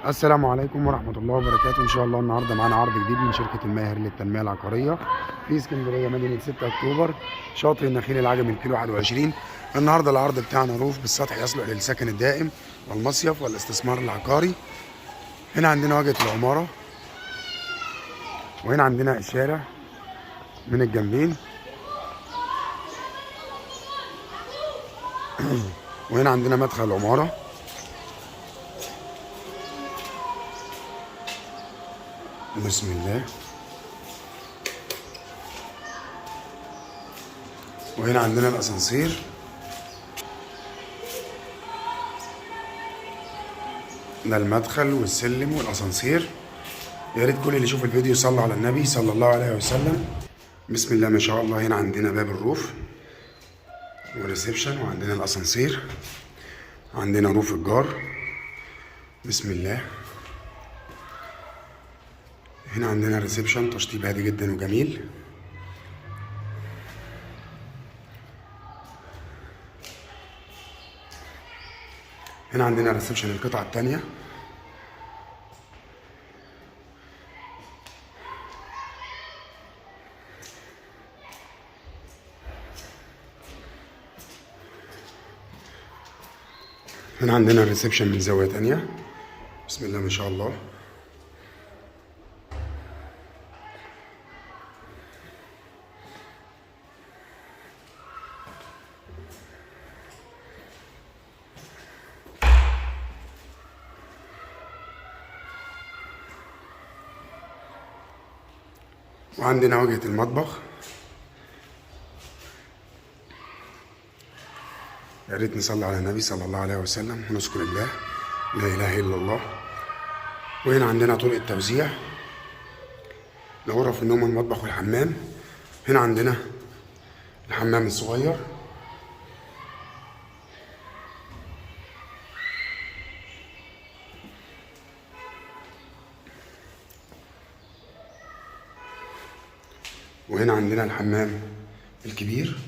السلام عليكم ورحمة الله وبركاته. إن شاء الله النهاردة معانا عرض جديد من شركة الماهر للتنمية العقارية في اسكندرية مدينة 6 أكتوبر، شاطئ النخيل العجمي الكيلو 21. النهاردة العرض بتاعنا روف بالسطح يصلح للسكن الدائم والمصيف والاستثمار العقاري. هنا عندنا واجهة العمارة، وهنا عندنا الشارع من الجنبين، وهنا عندنا مدخل العمارة. بسم الله. وهنا عندنا الاسانسير. ده المدخل والسلم والاسانسير. يا ريت كل اللي يشوف الفيديو يصلي على النبي صلى الله عليه وسلم. بسم الله ما شاء الله. هنا عندنا باب الروف والريسبشن، وعندنا الاسانسير، عندنا روف الجار. بسم الله. هنا عندنا الريسبشن، تشطيب هادي جدا وجميل. هنا عندنا الريسبشن القطعة التانية. هنا عندنا الريسبشن من زاوية تانية. بسم الله ما شاء الله. وعندنا واجهة المطبخ. يا ريت نصلي على النبي صلى الله عليه وسلم ونذكر الله، لا اله الا الله. وهنا عندنا طرق التوزيع لغرف النوم والمطبخ والحمام. هنا عندنا الحمام الصغير. وهنا عندنا الحمام الكبير.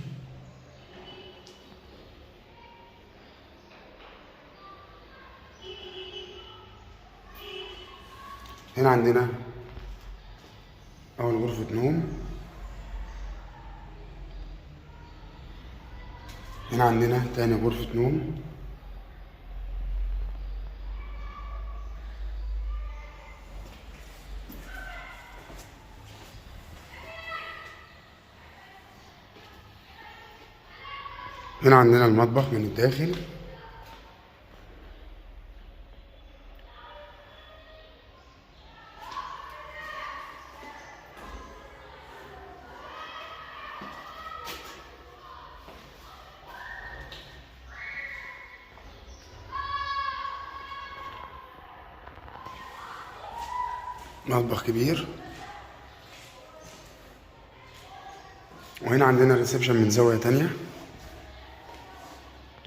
هنا عندنا أول غرفة نوم. هنا عندنا تاني غرفة نوم. هنا عندنا المطبخ من الداخل. مطبخ كبير. وهنا عندنا الريسبشن من زاوية تانية،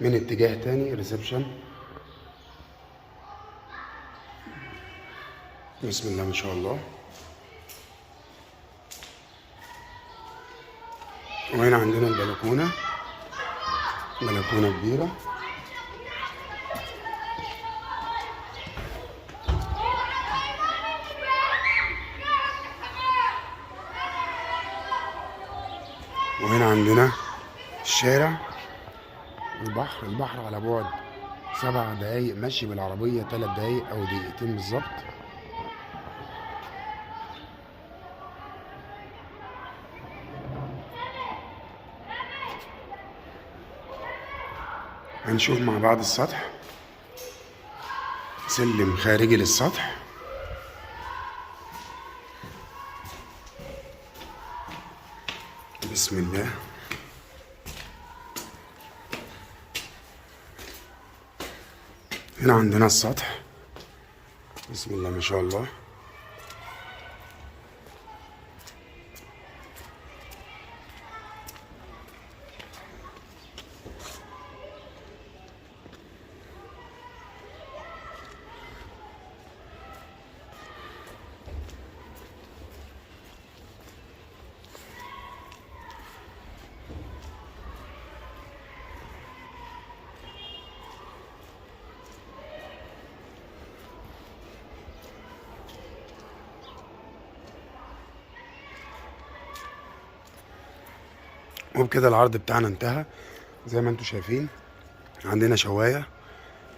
من اتجاه تاني ريسبشن. بسم الله ما شاء الله. وهنا عندنا البلكونة، بلكونة كبيرة. وهنا عندنا الشارع، البحر على بعد 7 دقايق مشي بالعربية، 3 دقايق أو دقيقتين بالظبط. هنشوف مع بعض السطح، سلم خارجي للسطح. بسم الله. هنا عندنا السطح. بسم الله ما شاء الله. وبكده العرض بتاعنا انتهى. زي ما انتم شايفين عندنا شوايه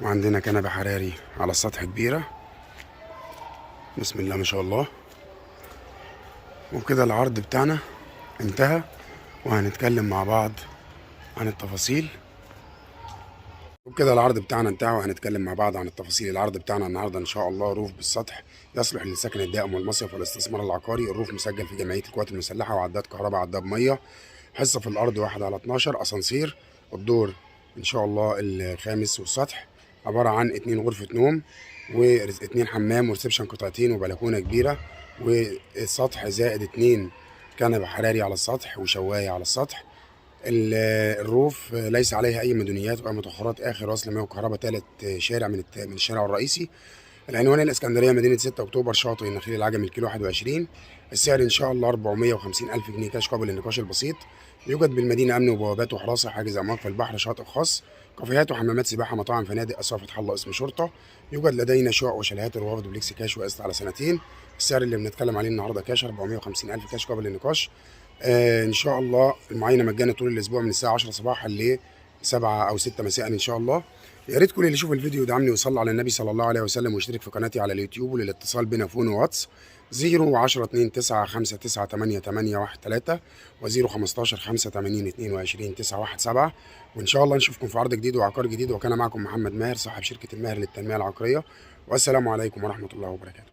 وعندنا كنبه حراري على السطح كبيره، بسم الله ما شاء الله. وبكده العرض بتاعنا انتهى، وهنتكلم مع بعض عن التفاصيل. وبكده العرض بتاعنا انتهى وهنتكلم مع بعض عن التفاصيل. العرض بتاعنا النهارده ان شاء الله روف بالسطح يصلح للسكن الدائم والمصيف والاستثمار العقاري. الروف مسجل في جمعيه القوات المسلحه، وعداد كهرباء، عداد ميه، حصه في الارض 1/12، اسانسير. الدور ان شاء الله الخامس، والسطح عباره عن 2 غرفه نوم و2 حمام وريسبشن قطعتين وبلكونه كبيره، والسطح زائد 2 كنبه حراري على السطح وشوايه على السطح. الروف ليس عليها اي مدنيات ولا متاخرات. اخر وصل مياه وكهرباء ثالث شارع من الشارع الرئيسي. العنوان الاسكندريه، مدينه 6 اكتوبر، شاطئ النخيل العجمي، الكيلو 21. السعر ان شاء الله 450 الف جنيه كاش قابل للنقاش البسيط. يوجد بالمدينه امن وبوابات وحراسه، حاجز امواج في البحر، شاطئ خاص، كافيهات وحمامات سباحه، مطاعم، فنادق، اسواق فتح الله اسم شرطه. يوجد لدينا شقق وشاليهات الروافد بليكسي كاش وقسط على سنتين. السعر اللي بنتكلم عليه النهارده كاش 450 الف كاش قابل للنقاش. ان شاء الله المعاينه مجانا طول الاسبوع من الساعه 10 صباحا ل 7 او 6 مساء ان شاء الله. يا ريت كل اللي يشوف الفيديو يدعمني ويصلي على النبي صلى الله عليه وسلم ويشترك في قناتي على اليوتيوب. وللاتصال بنا فون واتس 010 2 9 5 9 8 8 1 3 و 015 85 22 917. وان شاء الله نشوفكم في عرض جديد وعقار جديد. وكان معكم محمد ماهر، صاحب شركه الماهر للتنميه العقاريه. والسلام عليكم ورحمه الله وبركاته.